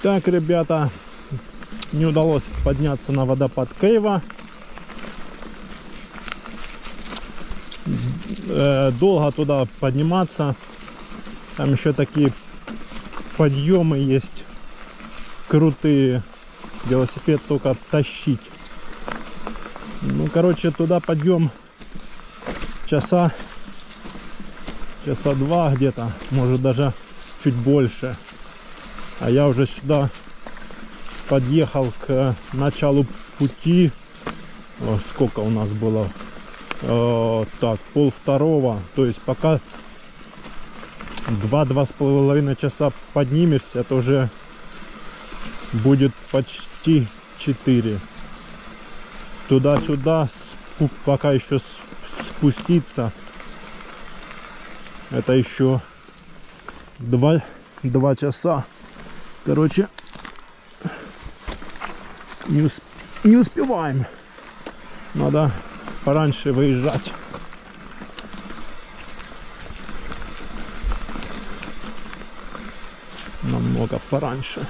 Так, ребята, не удалось подняться на водопад Кейва. Долго туда подниматься. Там еще такие подъемы есть крутые. Велосипед только тащить. Ну, короче, туда подъем часа два где-то, может даже чуть больше. А я уже сюда подъехал к началу пути. О, сколько у нас было? Так, 1:30. То есть пока 2–2,5 часа поднимешься, то уже будет почти 4. Туда-сюда, пока еще спуститься, это еще 2 часа. Короче, не успеваем. Надо пораньше выезжать. Намного пораньше.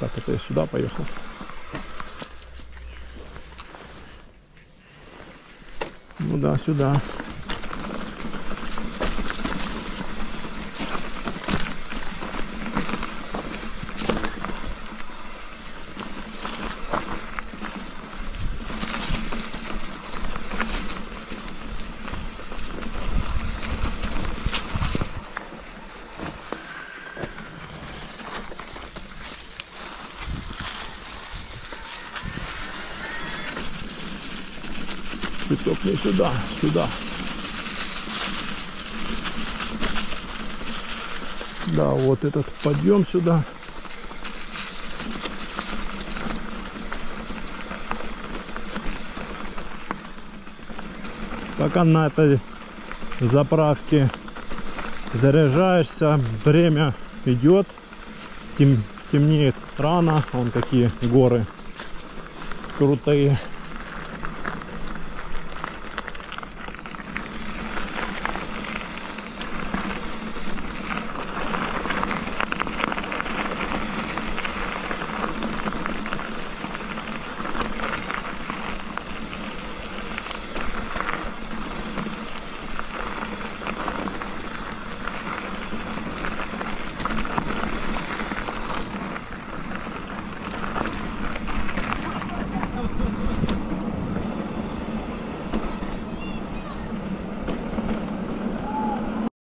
Так, это я сюда поехал. Ну да, сюда. Чуток не сюда, сюда. Да, вот этот подъем сюда. Пока на этой заправке заряжаешься, время идет, темнеет рано, вон такие горы крутые.